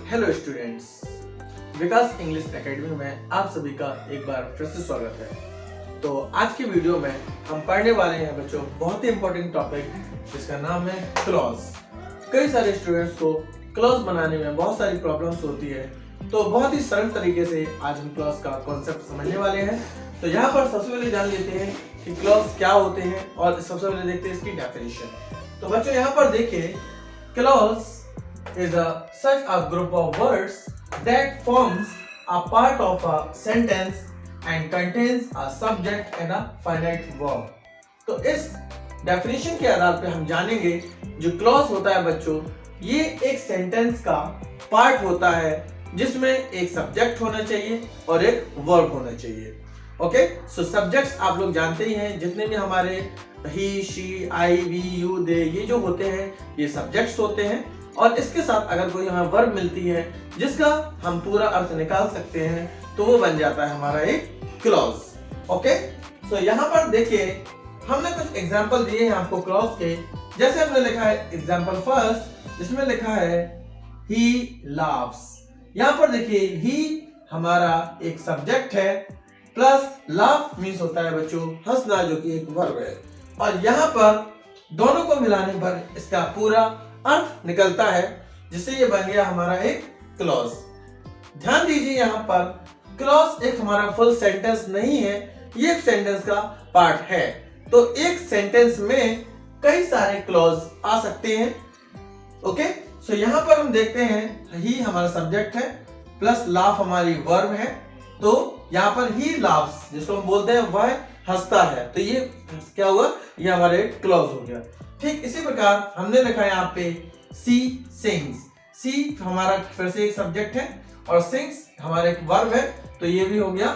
Hello students, विकास English academy में आप सभी का एक बार फिर से स्वागत है। तो आज की वीडियो में हम पढ़ने वाले हैं बच्चों बहुत ही इंपॉर्टेंट टॉपिक जिसका नाम है क्लॉज। कई सारे स्टूडेंट्स को क्लॉज बनाने में बहुत सारी प्रॉब्लम्स होती है, तो बहुत ही सरल तरीके से आज हम क्लॉज का कॉन्सेप्ट समझने वाले हैं। तो यहाँ पर सबसे पहले जान लेते हैं कि क्लॉज क्या होते हैं और सबसे पहले देखते हैं इसकी डेफिनेशन। तो बच्चों यहाँ पर देखिए, clause is such a group of words that forms a part of a sentence and contains a subject and a finite verb। तो इस डेफिनेशन के आधार पे हम जानेंगे जो क्लॉज होता है बच्चों, ये एक सेंटेंस का पार्ट होता है जिसमें एक सब्जेक्ट होना चाहिए और एक वर्ब होना चाहिए। ओके, सो सब्जेक्ट्स आप लोग जानते ही हैं, जितने भी हमारे ही, शी, आई, वी, यू, दे, ये जो होते हैं ये सब्जेक्ट्स होते हैं। और इसके साथ अगर कोई हमें वर्ब मिलती है जिसका हम पूरा अर्थ निकाल सकते हैं तो वो बन जाता है हमारा एक क्लॉज। ओके, सो यहाँ पर देखिए हमने कुछ एग्जांपल दिए हैं आपको क्लॉज के। जैसे हमने लिखा है एग्जांपल फर्स्ट, जिसमें लिखा है ही लाफ्स। यहाँ पर देखिए ही हमारा एक सब्जेक्ट है प्लस लाफ मीन्स होता है बच्चों हंसना, जो कि एक वर्ब है। और यहाँ पर दोनों को मिलाने पर इसका पूरा अर्थ निकलता है, जिससे ये बन गया हमारा एक क्लॉज। ध्यान दीजिए, यहाँ पर क्लॉज एक हमारा फुल सेंटेंस नहीं है, ये एक सेंटेंस का पार्ट है। तो एक सेंटेंस में कई सारे क्लॉज आ सकते हैं। ओके, सो यहाँ पर हम देखते हैं ही हमारा सब्जेक्ट है प्लस लाफ हमारी वर्ब है। तो यहाँ पर ही लाफ्स, जिसको हम बोलते हैं वह हंसता है, तो ये क्या हुआ, ये हमारे क्लॉज हो गया। ठीक इसी प्रकार हमने लिखा है यहाँ पे सी सिंग्स। सी हमारा फिर से एक सब्जेक्ट है और सिंग्स हमारा एक वर्ब है, तो ये भी हो गया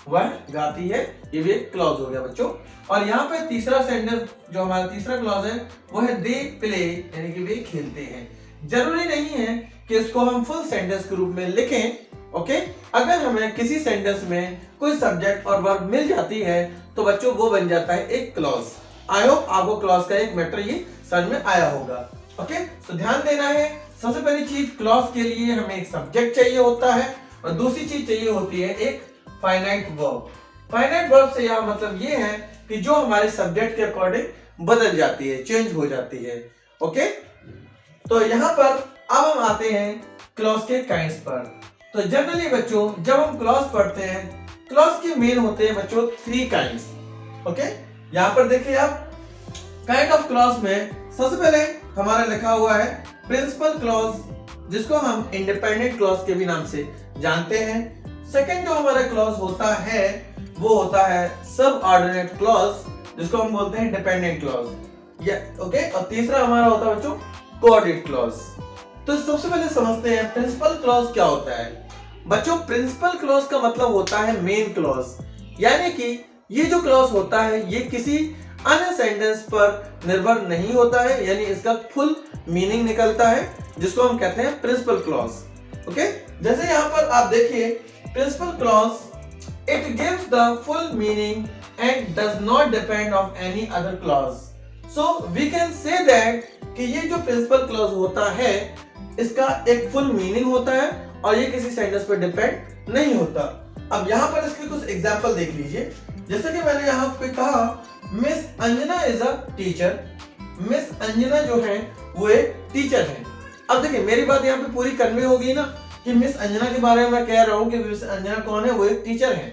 वह गाती है, ये भी एक क्लॉज हो गया बच्चों। और यहाँ पे तीसरा सेंटेंस जो हमारा तीसरा क्लॉज है वो है दे प्ले, यानी कि वे खेलते हैं। जरूरी नहीं है कि इसको हम फुल सेंटेंस के रूप में लिखें। ओके, अगर हमें किसी सेंटेंस में कोई सब्जेक्ट और वर्ब मिल जाती है तो बच्चों वो बन जाता है एक क्लॉज। आई होप आपको क्लॉज का एक मैटर ये समझ में आया होगा। ओके, तो ध्यान देना है, सबसे पहली चीज क्लॉज के लिए हमें एक सब्जेक्ट चाहिए होता है और दूसरी चीज चाहिए होती है एक फाइनाइट वर्ब। फाइनाइट वर्ब से यह मतलब ये है कि जो हमारे सब्जेक्ट के अकॉर्डिंग बदल जाती है, चेंज हो जाती है। ओके, तो यहाँ पर अब हम आते हैं क्लॉज के काइंड्स पर। तो जनरली बच्चों जब हम क्लॉज पढ़ते हैं, क्लॉज के मेन होते हैं बच्चों 3 काइंड्स। ओके, यहाँ पर देखिए आप काइंड ऑफ क्लॉज में सबसे पहले हमारा लिखा हुआ है प्रिंसिपल क्लॉज, जिसको हम इंडिपेंडेंट क्लॉज के भी नाम से जानते हैं। सेकंड जो हमारा क्लॉज होता है वो होता है सबऑर्डिनेट क्लॉज, जिसको हम बोलते हैं डिपेंडेंट क्लॉज। ओके, और तीसरा हमारा होता है बच्चों कोऑर्डिनेट क्लॉज। तो सबसे पहले समझते हैं प्रिंसिपल क्लॉज क्या होता है। बच्चों प्रिंसिपल क्लॉज का मतलब होता है मेन क्लॉज, यानी कि ये जो क्लॉज होता है ये किसी अन्य सेंटेंस पर निर्भर नहीं होता है, यानी इसका फुल मीनिंग निकलता है, जिसको हम कहते हैं प्रिंसिपल क्लॉज। ओके, जैसे यहाँ पर आप देखिए principal clause it gives the full meaning and does not depend on any other clause. So we can say that कि ये जो प्रिंसिपल क्लॉज होता है इसका एक फुल मीनिंग होता है और ये किसी सेंटेंस पर डिपेंड नहीं होता। अब यहाँ पर इसके कुछ एग्जांपल देख लीजिए। जैसे कि मैंने यहाँ पे कहा miss Anjana is a teacher. Miss Anjana जो है वो एक टीचर है। अब देखिए मेरी बात यहाँ पे पूरी कन्वे होगी ना कि मिस अंजना के बारे में मैं कह रहा हूँ कि मिस अंजना कौन है, वो एक टीचर है।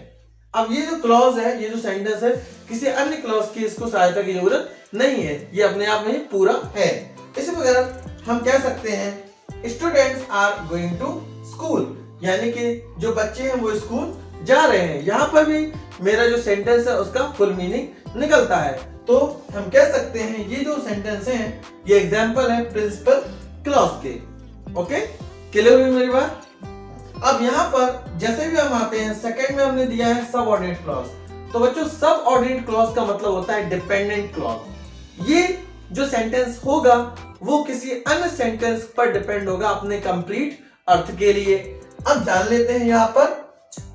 अब ये जो क्लॉज है, ये जो सेंटेंस है, किसी अन्य क्लॉज की इसको सहायता की जरूरत नहीं है, ये अपने आप में ही पूरा है। इसी प्रकार हम कह सकते हैं students are going to school, यानी कि जो बच्चे हैं वो स्कूल जा रहे हैं। यहाँ पर भी मेरा जो सेंटेंस है उसका फुल मीनिंग निकलता है। तो हम कह सकते हैं ये जो सेंटेंस है ये एग्जांपल है प्रिंसिपल क्लॉज के। ओके, क्लियर हुई मेरी बात। अब यहाँ पर जैसे भी हम आते हैं सेकंड में हमने दिया है सबऑर्डिनेट क्लॉज। तो बच्चों सबऑर्डिनेट क्लॉज का मतलब होता है डिपेंडेंट क्लॉज। ये जो सेंटेंस होगा वो किसी अन्य सेंटेंस पर डिपेंड होगा अपने कंप्लीट अर्थ के लिए। अब जान लेते हैं यहाँ पर,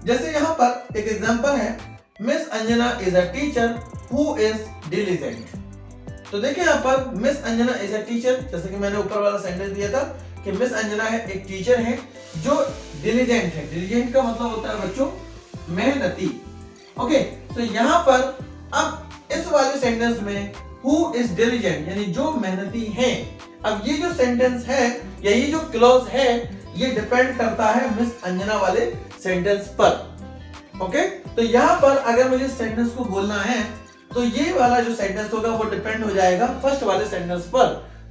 जैसे यहाँ पर एक एग्जांपल है miss Anjana is a teacher who is diligent. तो देखिए यहाँ पर miss Anjana is a teacher, जैसे कि मैंने ऊपर वाला सेंटेंस दिया था कि मिस अंजना है एक टीचर है जो डिलीजेंट है। डिलीजेंट का मतलब होता है बच्चों मेहनती। ओके, तो यहाँ पर अब इस वाले सेंटेंस में हु इज डिलीजेंट यानी जो मेहनती है। अब ये जो सेंटेंस है या ये जो क्लॉज है ये डिपेंड करता है मिस अंजना वाले सेंटेंस पर। ओके, तो यहाँ पर अगर मुझे सेंटेंस को बोलना है तो ये वाला जो सेंटेंस होगा वो डिपेंड हो जाएगा फर्स्ट वाले सेंटेंस पर,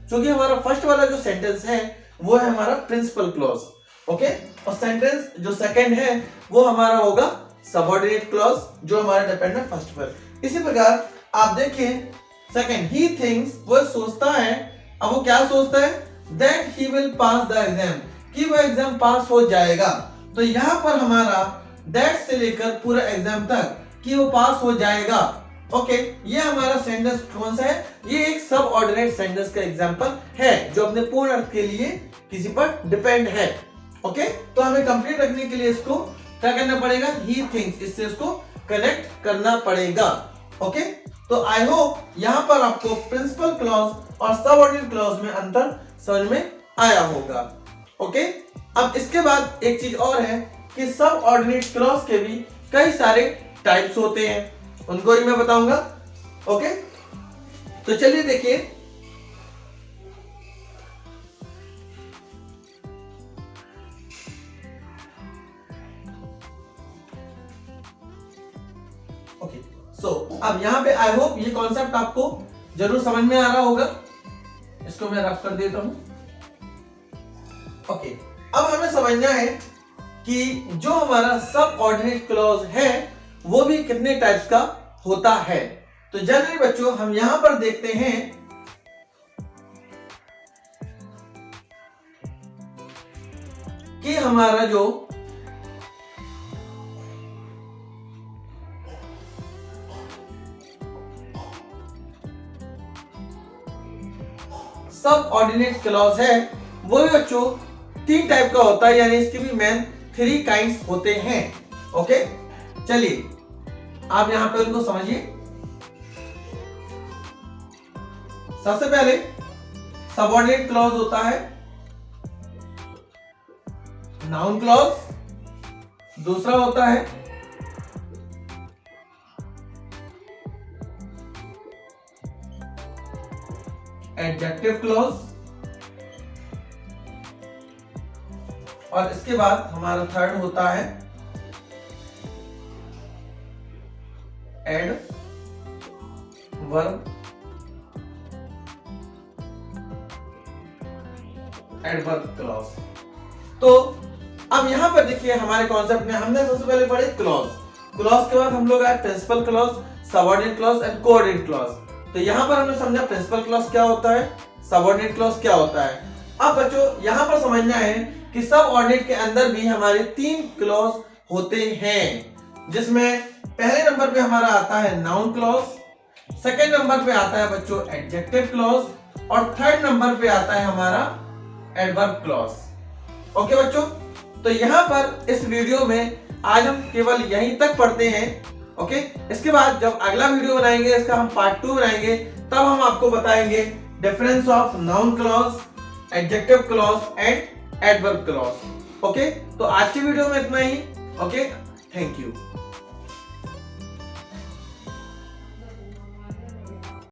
क्योंकि हमारा फर्स्ट वाला जो सेंटेंस है वो है हमारा प्रिंसिपल क्लॉज। ओके, और सेंटेंस जो सेकंड है वो हमारा होगा सबऑर्डिनेट क्लॉज जो हमारा डिपेंड है फर्स्ट पर। इसी प्रकार आप देखिए सेकंड, ही थिंक्स वो सोचता है। अब वो क्या सोचता है? That he will pass the exam, कि वो एग्जाम पास हो जाएगा। तो यहाँ पर हमारा दैट से लेकर पूरा एग्जाम तक कि वो पास हो जाएगा। ओके, ये हमारा सेंटेंस कौन सा है? ये एक सब ऑर्डिनेट सेंटेंस का एग्जांपल है जो अपने पूर्ण अर्थ के लिए किसी पर डिपेंड है। ओके, तो हमें कंप्लीट रखने के लिए इसको क्या करना पड़ेगा? ही थिंक्स, इससे इसको कनेक्ट करना पड़ेगा। ओके, तो आई होप यहाँ पर आपको प्रिंसिपल क्लॉज और सब ऑर्डिनेट क्लॉज में अंतर समझ में आया होगा। ओके, अब इसके बाद एक चीज और है कि सब ऑर्डिनेट क्लॉज के भी कई सारे टाइप्स होते हैं, उनको ही मैं बताऊंगा। ओके, तो चलिए देखिए। ओके, सो अब यहाँ पे आई होप ये कॉन्सेप्ट आपको जरूर समझ में आ रहा होगा। इसको मैं रफ कर देता हूं। ओके, अब हमें समझना है कि जो हमारा सब ऑर्डिनेट क्लॉज है वो भी कितने टाइप्स का होता है। तो जनरली बच्चों हम यहां पर देखते हैं कि हमारा जो सब ऑर्डिनेट क्लॉज है वो भी बच्चों 3 टाइप का होता है, यानी इसके भी मेन 3 काइंड्स होते हैं। ओके, चलिए आप यहां पे उनको समझिए। सबसे पहले सबऑर्डिनेट क्लॉज होता है नाउन क्लॉज, दूसरा होता है एडजेक्टिव क्लॉज, और इसके बाद हमारा थर्ड होता है एडवर्ब क्लॉज। तो अब यहां पर देखिए हमारे कॉन्सेप्ट में हमने सबसे पहले पढ़े क्लॉज, क्लॉज के बाद हम लोग आए principal clause, subordinate clause and coordinate clause. तो यहां पर हमने समझा प्रिंसिपल क्लॉज क्या होता है, सबऑर्डिनेट क्लॉज क्या होता है। अब बच्चों यहां पर समझना है कि सबऑर्डिनेट के अंदर भी हमारे 3 क्लॉज होते हैं, जिसमें पहले नंबर पे हमारा आता है नाउन क्लॉज, सेकंड नंबर पे आता है बच्चों एडजेक्टिव क्लॉज, और थर्ड नंबर पे आता है हमारा एडवर्ब क्लॉज। ओके बच्चों, तो यहां पर इस वीडियो में आज हम केवल यहीं तक पढ़ते हैं। ओके, इसके बाद जब अगला वीडियो बनाएंगे, इसका हम पार्ट 2 बनाएंगे, तब हम आपको बताएंगे difference of noun clause, adjective clause and adverb clause. Okay, तो आज की वीडियो में इतना ही। Okay, thank you.